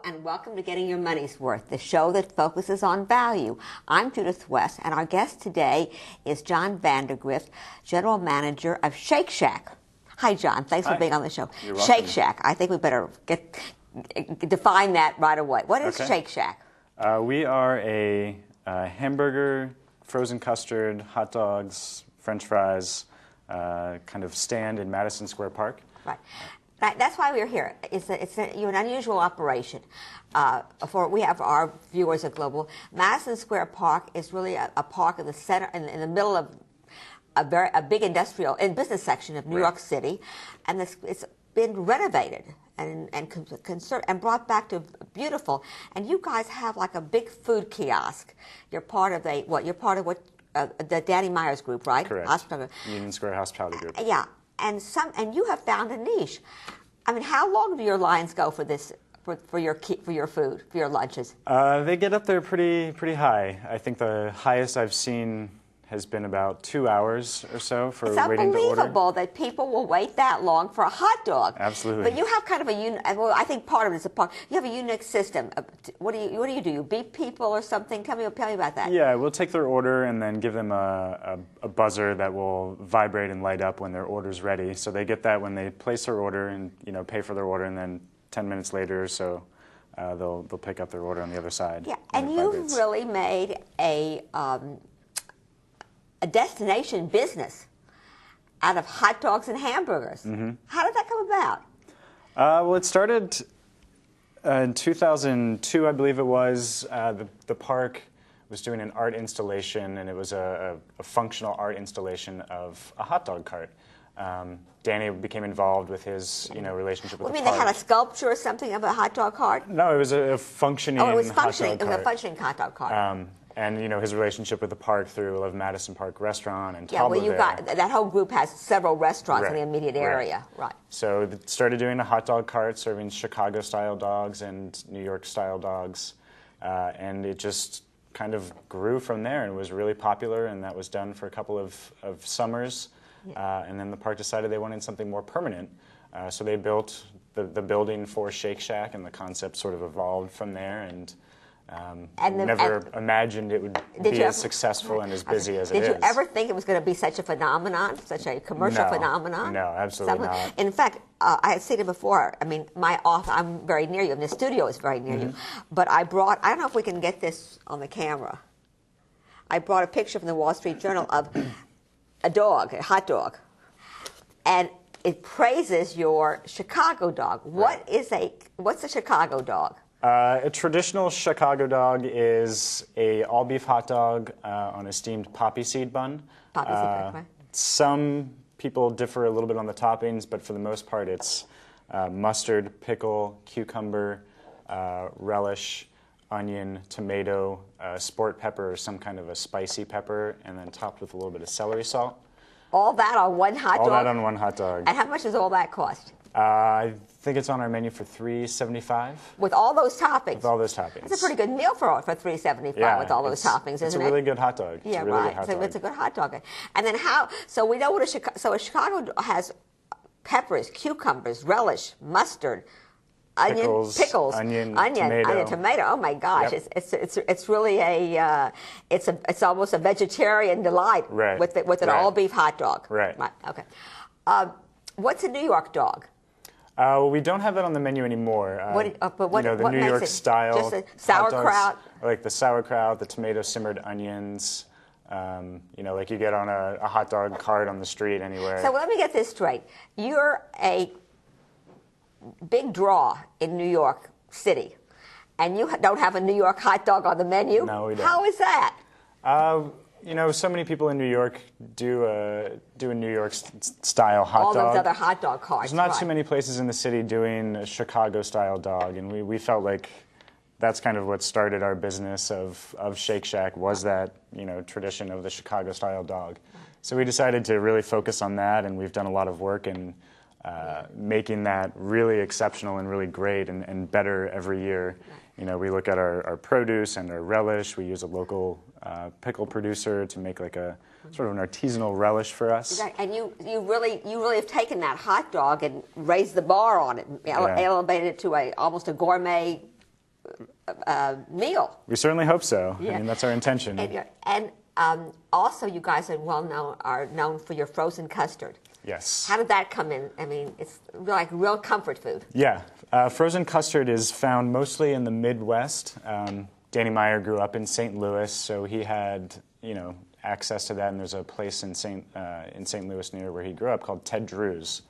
and welcome to Getting Your Money's Worth, the show that focuses on value. I'm Judith West, and our guest today is Jon Vandegrift, General Manager of Shake Shack. Hi, John. Thanks for being on the show. You're welcome. Shake Shack. I think we better define that right away. What is Shake Shack? We are a hamburger, frozen custard, hot dogs, French fries kind of stand in Madison Square Park. Right. That's why we're here. You're an unusual operation. We have our viewers at Global. Madison Square Park is really a park in the center, in the middle of a big industrial and business section of New York City, and it's been renovated and brought back to beautiful. And you guys have like a big food kiosk. You're part of the Danny Meyer's group, right? Correct. Union Square Hospitality Group. Yeah. And you have found a niche. I mean, how long do your lines go for this, for your food, for your lunches? They get up there pretty high. I think the highest I've seen has been about 2 hours or so for waiting to order. It's unbelievable that people will wait that long for a hot dog. Absolutely. But you have kind of I think part of it is you have a unique system. What do you do? You beep people or something? Tell me about that. Yeah, we'll take their order and then give them a buzzer that will vibrate and light up when their order's ready. So they get that when they place their order and pay for their order, and then 10 minutes later or so they'll pick up their order on the other side. Yeah, and you've really made a destination business out of hot dogs and hamburgers. Mm-hmm. How did that come about? Well, it started in 2002, I believe it was. The park was doing an art installation, and it was a functional art installation of a hot dog cart. Danny became involved with his relationship with the park. They had a sculpture or something of a hot dog cart? No, it was a functioning hot dog cart. It was a functioning hot dog cart. And his relationship with the park through Madison Park Restaurant and that whole group has several restaurants in the immediate area, right? So they started doing a hot dog cart, serving Chicago-style dogs and New York-style dogs, and it just kind of grew from there and was really popular. And that was done for a couple of summers, and then the park decided they wanted something more permanent, so they built the building for Shake Shack, and the concept sort of evolved from there. And never imagined it would be as successful and as busy as it is. Did you ever think it was going to be such a phenomenon, such a commercial phenomenon? No, absolutely not. In fact, I had seen it before. I mean, my office, I'm very near you, and the studio is very near you. But I don't know if we can get this on the camera. I brought a picture from the Wall Street Journal of a hot dog. And it praises your Chicago dog. What's a Chicago dog? A traditional Chicago dog is a all-beef hot dog on a steamed poppy seed bun. Poppy seed bun, right. Some people differ a little bit on the toppings, but for the most part it's mustard, pickle, cucumber, relish, onion, tomato, sport pepper, or some kind of a spicy pepper, and then topped with a little bit of celery salt. All that on one hot dog? All that on one hot dog. And how much does all that cost? I think it's on our menu for $3.75. With all those toppings? With all those toppings. It's a pretty good meal for $3.75 with all those toppings, isn't it? It's a really good hot dog. Yeah, right. It's a good hot dog. And then so we know what a Chicago has peppers, cucumbers, relish, mustard, pickles, onion, tomato. Oh my gosh, yep. It's really it's almost a vegetarian delight with an all beef hot dog. Right. Okay. What's a New York dog? Well, we don't have that on the menu anymore. The New York style. Just a sauerkraut. Like the sauerkraut, the tomato simmered onions. Like you get on a hot dog cart on the street anywhere. So let me get this straight. You're a big draw in New York City, and you don't have a New York hot dog on the menu? No, we don't. How is that? So many people in New York do a New York style hot dog. All those other hot dog carts. There's not too many places in the city doing a Chicago style dog, and we felt like that's kind of what started our business of Shake Shack, was that tradition of the Chicago style dog. So we decided to really focus on that, and we've done a lot of work in making that really exceptional and really great and better every year. We look at our produce and our relish. We use a local pickle producer to make like a sort of an artisanal relish for us. And you really have taken that hot dog and raised the bar on it, elevated it to almost a gourmet meal. We certainly hope so. Yeah. I mean, that's our intention. And also, you guys are known for your frozen custard. Yes. How did that come in? I mean, it's like real comfort food. Yeah. Frozen custard is found mostly in the Midwest. Danny Meyer grew up in St. Louis, so he had, access to that. And there's a place in St. Louis near where he grew up called Ted Drew's,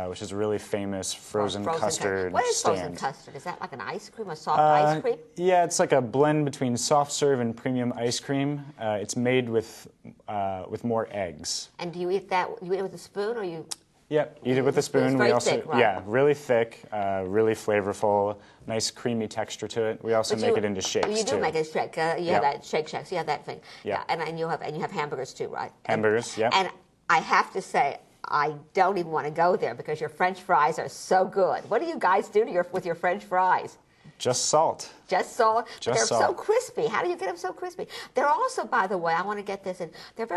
which is a really famous frozen custard What is stand. frozen custard? Is that like an ice cream, a soft ice cream? Yeah, it's like a blend between soft serve and premium ice cream. It's made with more eggs. And do you eat that? You eat it with a spoon, or you? Yep, eat it with a spoon. It's very thick, right? Yeah, really thick, really flavorful, nice creamy texture to it. We also make it into shakes too. You do make it shake. You have that Shake Shacks. You have that thing. Yeah. And you have hamburgers too, right? Hamburgers, yeah. And I have to say, I don't even want to go there because your French fries are so good. What do you guys do with your French fries? Just salt. Just salt. But they're salt. so crispy. How do you get them so crispy? They're also, by the way, I want to get this in. They're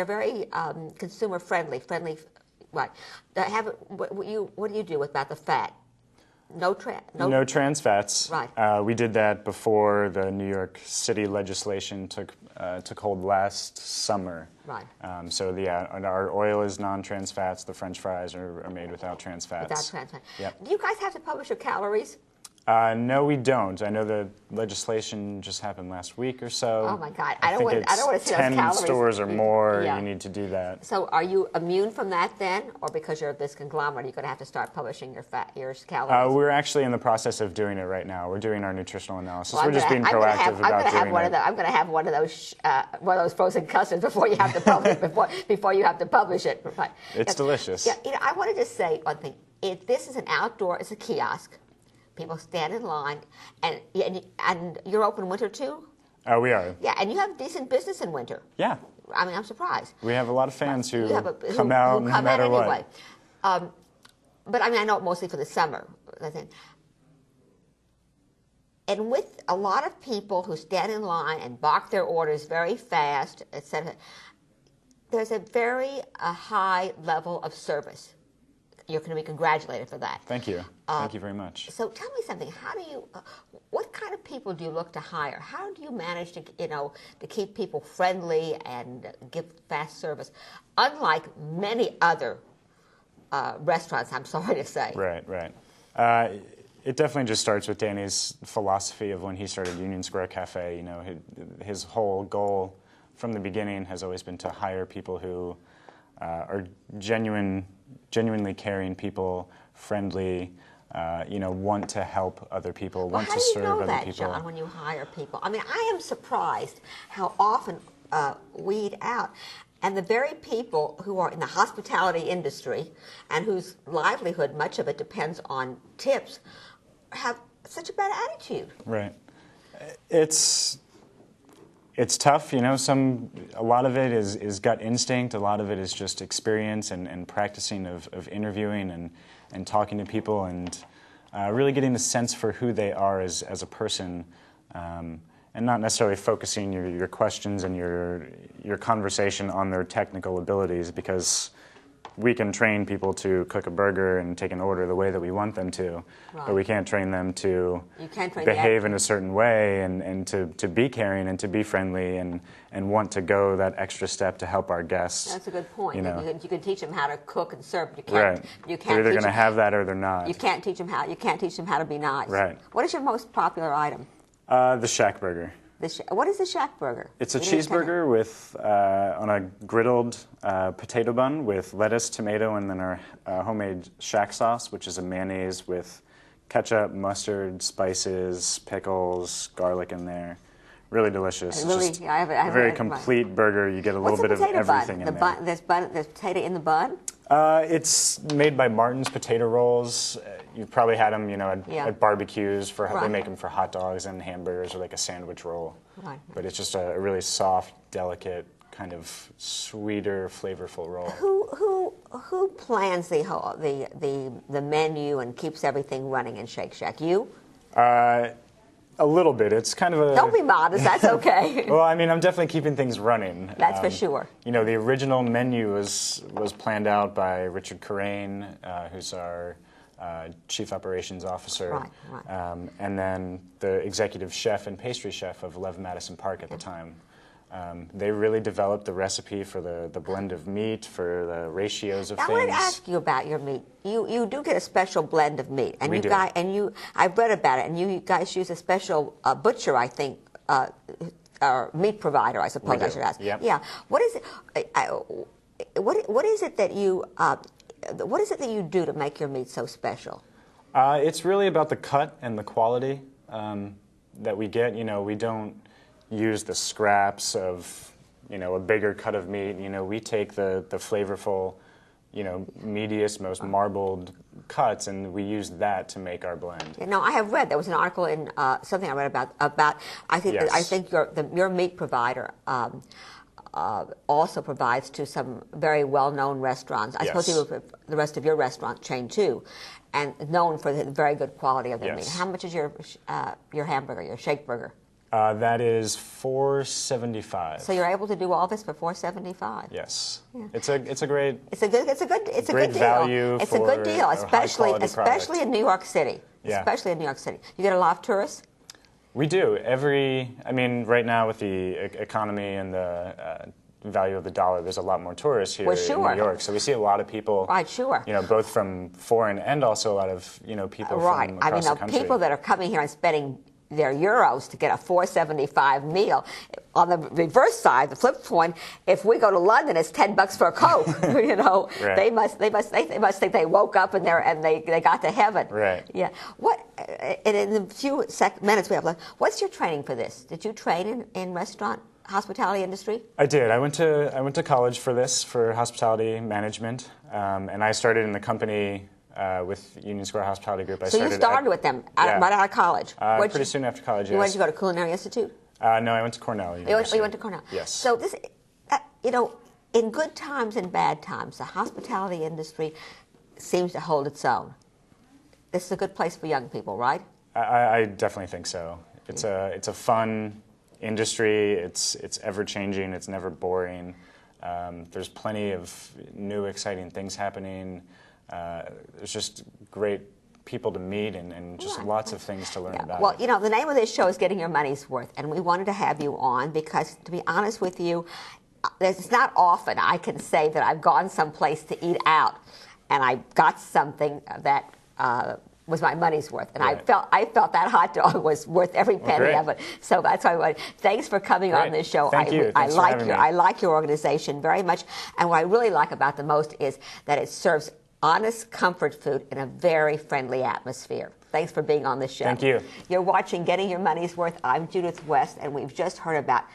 very consumer friendly. Right. What do you do about the fat? No trans fats. Right. We did that before the New York City legislation took hold last summer. Right. So our oil is non-trans fats. The French fries are made without trans fats. Without trans fats. Yep. Do you guys have to publish your calories? No, we don't. I know the legislation just happened last week or so. Oh my God! I don't want to see those calories. 10 stores or more, Yeah. you need to do that. So, are you immune from that then, or because you're this conglomerate, you're going to have to start publishing your calories? We're actually in the process of doing it right now. We're doing our nutritional analysis. Well, we're just being proactive about doing it. I'm going to have one of those frozen custards before you have to publish before you have to publish it. Right. It's delicious. Yeah, I want to just say one thing. This is an outdoor. It's a kiosk. People stand in line, and you're open winter too? We are. Yeah, and you have decent business in winter. Yeah. I mean, I'm surprised. We have a lot of fans who come come out no matter anyway. what. But I mean, I know mostly for the summer. I think. And with a lot of people who stand in line and bark their orders very fast, etc., there's a very high level of service. You're going to be congratulated for that. Thank you. Thank you very much. So tell me something. How do you? What kind of people do you look to hire? How do you manage to keep people friendly and give fast service, unlike many other restaurants? I'm sorry to say. Right. It definitely just starts with Danny's philosophy of when he started Union Square Cafe. His whole goal from the beginning has always been to hire people who are genuinely caring people, friendly, want to help other people, want to serve other people. How do you know that, John, when you hire people? I mean, I am surprised how often we eat out. And the very people who are in the hospitality industry and whose livelihood, much of it depends on tips, have such a bad attitude. Right. It's tough, a lot of it is gut instinct, a lot of it is just experience and practicing of interviewing and talking to people and really getting the sense for who they are as a person, and not necessarily focusing your questions and your conversation on their technical abilities, because we can train people to cook a burger and take an order the way that we want them to, right. But we can't train them to behave in a certain way and to be caring and to be friendly and want to go that extra step to help our guests. That's a good point. You can teach them how to cook and serve. You can't, right. You can't they're either going to have that or they're not. You can't teach them how to be nice. Right. What is your most popular item? The Shack Burger. What is the Shack Burger? It's a cheeseburger with on a griddled potato bun with lettuce, tomato, and then our homemade Shack sauce, which is a mayonnaise with ketchup, mustard, spices, pickles, garlic in there. Really delicious. Just a very complete burger. You get a little bit of everything in there. There's potato in the bun? It's made by Martin's Potato Rolls. You've probably had them, at barbecues. They make them for hot dogs and hamburgers, or like a sandwich roll. Right. But it's just a really soft, delicate, kind of sweeter, flavorful roll. Who plans the menu and keeps everything running in Shake Shack? You? A little bit. It's kind of a... Don't be modest. That's okay. Well, I mean, I'm definitely keeping things running. That's for sure. The original menu was planned out by Richard Carrain, who's our chief operations officer, Right. And then the executive chef and pastry chef of Lev Madison Park at the time. They really developed the recipe for the blend of meat, for the ratios of Now, things. I wanted to ask you about your meat. You do get a special blend of meat, and We do. I've read about it, and you guys use a special butcher, I think, or meat provider, I suppose I should ask. Yep. Yeah. What is it? What is it that you do to make your meat so special? It's really about the cut and the quality that we get. You know, we don't use the scraps of, you know, a bigger cut of meat. You know, we take the flavorful, you know, meatiest, most marbled cuts, and we use that to make our blend. No, I have read. There was an article in something I read about. I think Yes. I think your meat provider also provides to some very well-known restaurants. I suppose Yes. even the rest of your restaurant chain too, and known for the very good quality of their meat. Yes. How much is your hamburger, your shake burger? That is $4.75. So you're able to do all this for $4.75. Yes, Yeah. it's a great. It's a good Great deal. value It's a good for deal, a especially high-quality product. in New York City. Yeah. Especially in New York City. You get a lot of tourists? We do. I mean, right now with the economy and the value of the dollar, there's a lot more tourists here Well, sure. in New York. So we see a lot of people, Right, sure. you know, both from foreign and also a lot of, you know, people Right. from I mean, across the the country. people that are coming here and spending their euros to get a $4.75 meal. On the reverse side, the flip point, if we go to London, it's $10 for a Coke. You know, Right. they must think they woke up and they got to heaven. Right. Yeah. And in the few minutes we have left, what's your training for this? Did you train in restaurant hospitality industry? I did. I went to college for this, for hospitality management, and I started in the company with Union Square Hospitality Group. So you started with them right out of college? Pretty soon after college, yes. Where did you go to Culinary Institute? No, I went to Cornell University. You went to Cornell? Yes. So this, you know, in good times and bad times, the hospitality industry seems to hold its own. This is a good place for young people, right? I definitely think so. It's a fun industry. It's ever changing. It's never boring. There's plenty of new, exciting things happening. There's just great people to meet and just lots of things to learn about. Well, you know, the name of this show is Getting Your Money's Worth, and we wanted to have you on because, to be honest with you, it's not often I can say that I've gone someplace to eat out and I got something that was my money's worth, and Right. I felt that hot dog was worth every penny great. of it. So that's why I wanted. Thanks for coming on Great. this show. Thank you. Thanks for having me. I like your organization very much, and what I really like about the most is that it serves honest comfort food in a very friendly atmosphere. Thanks for being on the show. Thank you. You're watching Getting Your Money's Worth. I'm Judith West, and we've just heard about